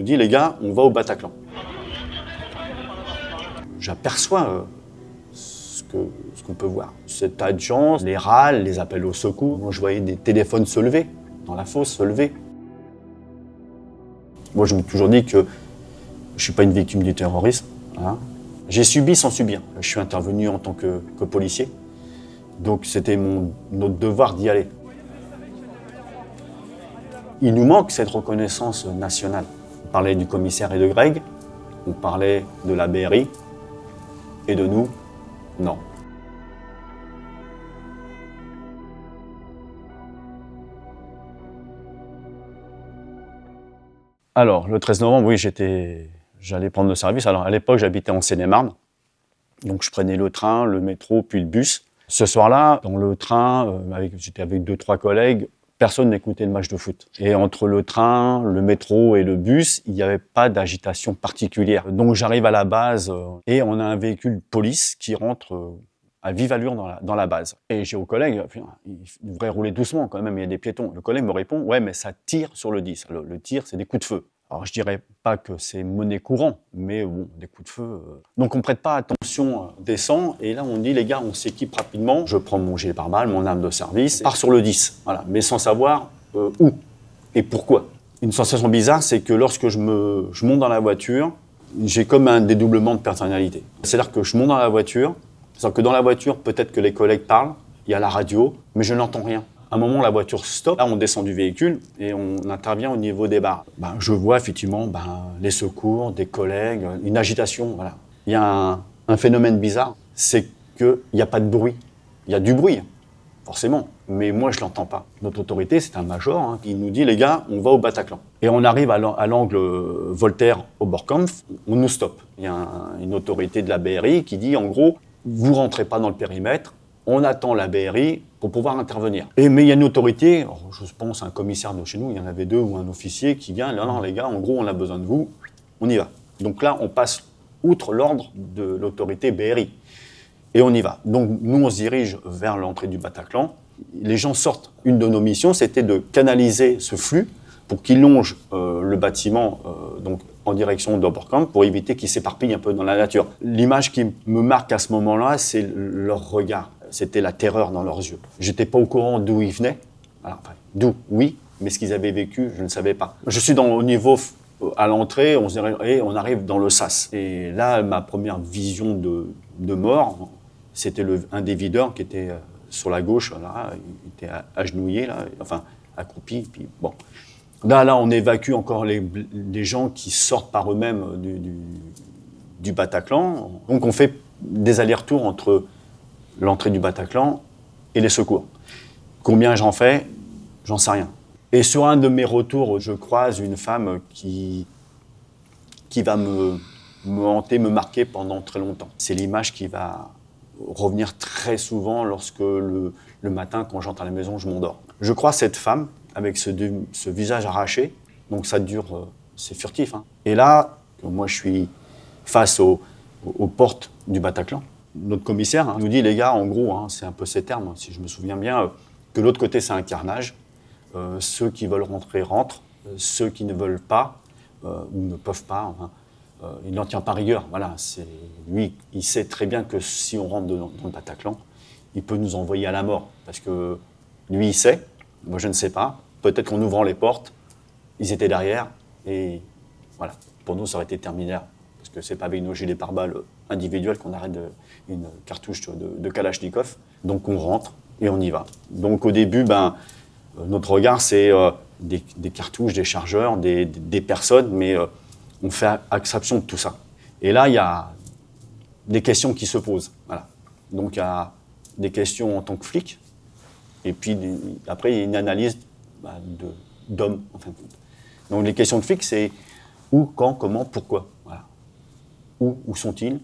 dit, les gars, on va au Bataclan. J'aperçois ce qu'on peut voir. Cet tas de gens, les râles, les appels au secours. Moi, je voyais des téléphones se lever, dans la fosse, se lever. Moi, je me suis toujours dit que je ne suis pas une victime du terrorisme. Hein. J'ai subi sans subir. Je suis intervenu en tant que policier. Donc, c'était notre devoir d'y aller. Il nous manque cette reconnaissance nationale. On parlait du commissaire et de Greg, on parlait de la BRI, et de nous, non. Alors, le 13 novembre, oui, j'allais prendre le service. Alors, à l'époque, j'habitais en Seine-et-Marne. Donc, je prenais le train, le métro, puis le bus. Ce soir-là, dans le train, j'étais avec 2-3 collègues, personne n'écoutait le match de foot. Et entre le train, le métro et le bus, il n'y avait pas d'agitation particulière. Donc, j'arrive à la base et on a un véhicule police qui rentre à vive allure dans la base. Et j'ai aux collègues, il devrait rouler doucement quand même, il y a des piétons. Le collègue me répond, ouais, mais ça tire sur le 10. Le tir, c'est des coups de feu. Alors, je dirais pas que c'est monnaie courant, mais bon, des coups de feu. Donc, on prête pas attention, descend, et là, on dit, les gars, on s'équipe rapidement. Je prends mon gilet pare-balles, mon arme de service, pars sur le 10, voilà, mais sans savoir où et pourquoi. Une sensation bizarre, c'est que lorsque je monte dans la voiture, j'ai comme un dédoublement de personnalité. C'est-à-dire que je monte dans la voiture, c'est-à-dire que dans la voiture, peut-être que les collègues parlent, il y a la radio, mais je n'entends rien. À un moment, la voiture stoppe, là on descend du véhicule et on intervient au niveau des barres. Je vois effectivement les secours, des collègues, une agitation. Voilà. Il y a un phénomène bizarre, c'est qu'il n'y a pas de bruit. Il y a du bruit, forcément, mais moi je ne l'entends pas. Notre autorité, c'est un major, qui nous dit, les gars, on va au Bataclan. Et on arrive à l'angle Voltaire-Oberkampf, on nous stoppe. Il y a une autorité de la BRI qui dit, en gros, vous ne rentrez pas dans le périmètre, on attend la BRI pour pouvoir intervenir. Mais il y a une autorité, je pense un commissaire de chez nous, il y en avait 2 ou un officier qui vient, non les gars, en gros on a besoin de vous, on y va. Donc là on passe outre l'ordre de l'autorité BRI et on y va. Donc nous on se dirige vers l'entrée du Bataclan, les gens sortent. Une de nos missions c'était de canaliser ce flux pour qu'il longe le bâtiment donc en direction d'Oberkampf pour éviter qu'il s'éparpille un peu dans la nature. L'image qui me marque à ce moment-là, c'est leur regard. C'était la terreur dans leurs yeux. J'étais pas au courant d'où ils venaient. Alors, d'où, oui, mais ce qu'ils avaient vécu, je ne savais pas. Je suis au niveau à l'entrée, et on arrive dans le sas. Et là, ma première vision de mort, c'était un des videurs qui était sur la gauche, là, il était agenouillé, là, enfin accroupi. Puis bon. Là, on évacue encore les gens qui sortent par eux-mêmes du Bataclan. Donc, on fait des allers-retours entre l'entrée du Bataclan et les secours. Combien j'en fais, j'en sais rien. Et sur un de mes retours, je croise une femme qui va me hanter, me marquer pendant très longtemps. C'est l'image qui va revenir très souvent lorsque le matin, quand j'entre à la maison, je m'endors. Je croise cette femme avec ce visage arraché, donc ça dure, c'est furtif. Et là, moi je suis face aux portes du Bataclan. Notre commissaire nous dit, les gars, en gros, c'est un peu ces termes, si je me souviens bien, que l'autre côté, c'est un carnage. Ceux qui veulent rentrer, rentrent. Ceux qui ne veulent pas, ou ne peuvent pas, il n'en tient pas rigueur. Voilà, lui, il sait très bien que si on rentre dans le Bataclan, il peut nous envoyer à la mort. Parce que lui, il sait, moi, je ne sais pas. Peut-être qu'en ouvrant les portes, ils étaient derrière. Et voilà, pour nous, ça aurait été terminaire. Parce que c'est pas avec nos gilets pare-balles individuels qu'on arrête une cartouche de Kalachnikov. Donc on rentre et on y va. Donc au début, notre regard, c'est des cartouches, des chargeurs, des personnes, mais on fait abstraction de tout ça. Et là, il y a des questions qui se posent. Voilà. Donc il y a des questions en tant que flic, et puis après, il y a une analyse d'homme, en fin de compte. Donc les questions de flic, c'est où, quand, comment, pourquoi. Voilà. Où sont-ils?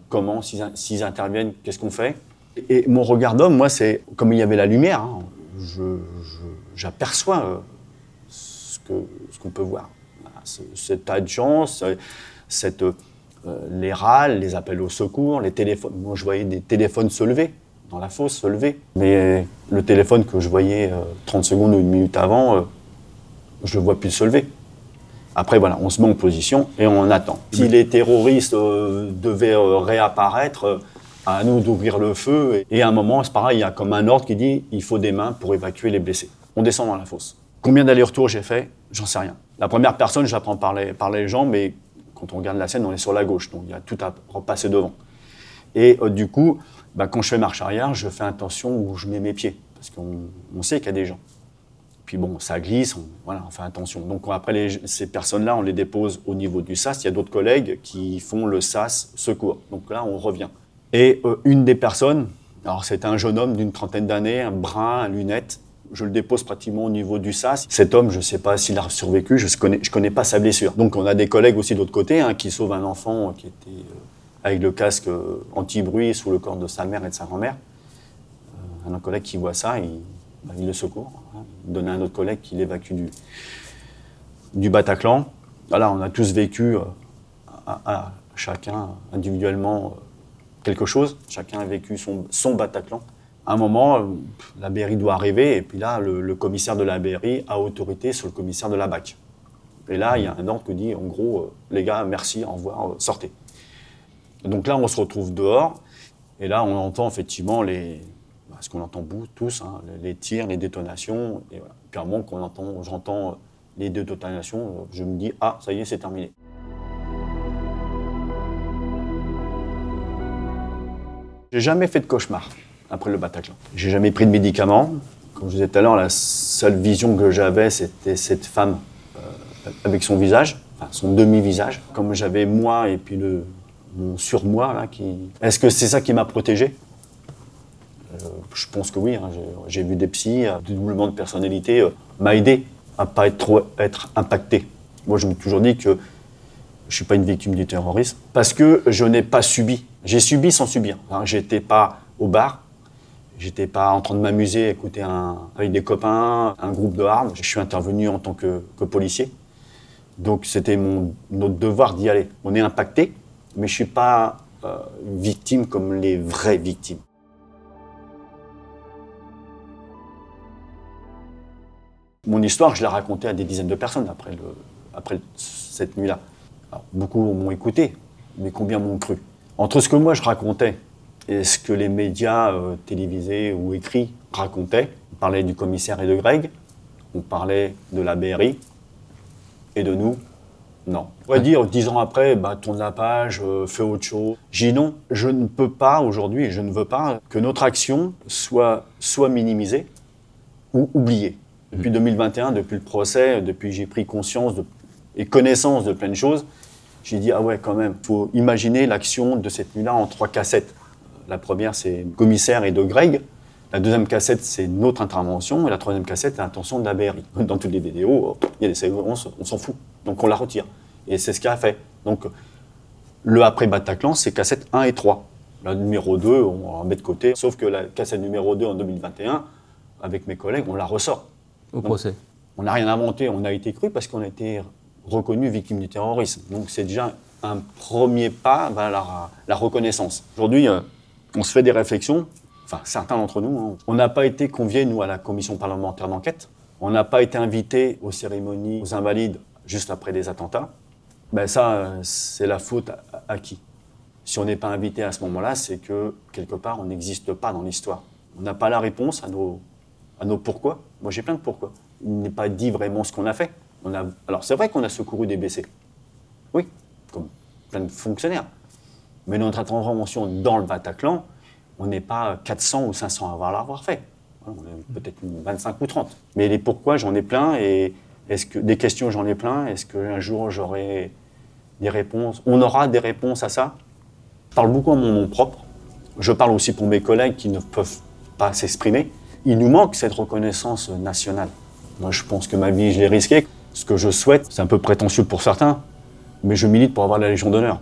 Comment, s'ils interviennent, qu'est-ce qu'on fait? Et mon regard d'homme, moi, c'est comme il y avait la lumière, j'aperçois ce qu'on peut voir. Voilà, cet tas de gens, les râles, les appels au secours, les téléphones. Moi, je voyais des téléphones se lever, dans la fosse, se lever. Mais le téléphone que je voyais 30 secondes ou une minute avant, je ne le vois plus se lever. Après, voilà, on se met en position et on attend. Si les terroristes devaient réapparaître, à nous d'ouvrir le feu. Et à un moment, c'est pareil, il y a comme un ordre qui dit il faut des mains pour évacuer les blessés. On descend dans la fosse. Combien d'allers-retours j'ai fait? J'en sais rien. La première personne, j'apprends par les jambes, mais quand on regarde la scène, on est sur la gauche, donc il y a tout à repasser devant. Et du coup, quand je fais marche arrière, je fais attention où je mets mes pieds, parce qu'on sait qu'il y a des gens. Puis bon, ça glisse, on fait attention. Donc après, ces personnes-là, on les dépose au niveau du SAS. Il y a d'autres collègues qui font le SAS secours. Donc là, on revient. Et une des personnes, alors c'était un jeune homme d'une trentaine d'années, un brun, à lunettes, je le dépose pratiquement au niveau du SAS. Cet homme, je ne sais pas s'il a survécu, je connais pas sa blessure. Donc on a des collègues aussi de l'autre côté qui sauvent un enfant qui était avec le casque anti-bruit sous le corps de sa mère et de sa grand-mère. Un collègue qui voit ça, il le secourt. Il donne à un autre collègue qui l'évacue du Bataclan. Voilà, on a tous vécu chacun individuellement quelque chose. Chacun a vécu son Bataclan. À un moment, la BRI doit arriver, et puis là, le commissaire de la BRI a autorité sur le commissaire de la BAC. Et là, il y a un ordre qui dit, en gros, les gars, merci, au revoir, sortez. Et donc là, on se retrouve dehors, et là, on entend effectivement ce qu'on entend tous, les tirs, les détonations, et voilà. Puis à un moment j'entends les détonations, je me dis, ah, ça y est, c'est terminé. J'ai jamais fait de cauchemar après le Bataclan. J'ai jamais pris de médicaments. Comme je vous disais tout à l'heure, la seule vision que j'avais, c'était cette femme avec son visage, enfin son demi-visage. Comme j'avais moi et puis mon surmoi là, Est-ce que c'est ça qui m'a protégé? Je pense que oui. J'ai vu des psys, le doublement de personnalité m'a aidé à ne pas être impacté. Moi, je me suis toujours dit que je ne suis pas une victime du terrorisme parce que je n'ai pas subi. J'ai subi sans subir. Je n'étais pas au bar, je n'étais pas en train de m'amuser, écouter avec des copains, un groupe de armes. Je suis intervenu en tant que policier. Donc c'était notre devoir d'y aller. On est impacté, mais je ne suis pas victime comme les vraies victimes. Mon histoire, je l'ai racontée à des dizaines de personnes après cette nuit-là. Alors, beaucoup m'ont écouté, mais combien m'ont cru? Entre ce que moi je racontais et ce que les médias télévisés ou écrits racontaient, on parlait du commissaire et de Greg, on parlait de la BRI et de nous, non. On pourrait dire 10 ans après, tourne la page, fais autre chose. J'ai dit non, je ne peux pas aujourd'hui, et je ne veux pas que notre action soit minimisée ou oubliée. Depuis 2021, depuis le procès, depuis que j'ai pris conscience et connaissance de plein de choses, j'ai dit, ah ouais, quand même, il faut imaginer l'action de cette nuit-là en 3 cassettes. La première, c'est le commissaire et de Greg. La deuxième cassette, c'est notre intervention. Et la troisième cassette, c'est l'intention de la BRI. Dans toutes les vidéos, il y a des séquences, on s'en fout. Donc on la retire. Et c'est ce qu'elle a fait. Donc le après Bataclan, c'est cassette 1 et 3. La numéro 2, on la met de côté. Sauf que la cassette numéro 2 en 2021, avec mes collègues, on la ressort. Au procès. On n'a rien inventé, on a été cru parce qu'on a été reconnu victime du terrorisme. Donc c'est déjà un premier pas vers la reconnaissance. Aujourd'hui, on se fait des réflexions, enfin certains d'entre nous. On n'a pas été conviés, nous, à la commission parlementaire d'enquête. On n'a pas été invités aux cérémonies aux Invalides juste après les attentats. Ça, c'est la faute à qui? Si on n'est pas invité à ce moment-là, c'est que quelque part, on n'existe pas dans l'histoire. On n'a pas la réponse à nos pourquoi. Moi, j'ai plein de pourquoi. Il n'est pas dit vraiment ce qu'on a fait. Alors, c'est vrai qu'on a secouru des blessés. Oui, comme plein de fonctionnaires. Mais notre intervention dans le Bataclan, on n'est pas 400 ou 500 à l'avoir fait. On est peut-être 25 ou 30. Mais les pourquoi, j'en ai plein. Et des questions, j'en ai plein. Est-ce qu'un jour, j'aurai des réponses? On aura des réponses à ça? Je parle beaucoup en mon nom propre. Je parle aussi pour mes collègues qui ne peuvent pas s'exprimer. Il nous manque cette reconnaissance nationale. Moi, je pense que ma vie, je l'ai risquée. Ce que je souhaite, c'est un peu prétentieux pour certains, mais je milite pour avoir la Légion d'honneur.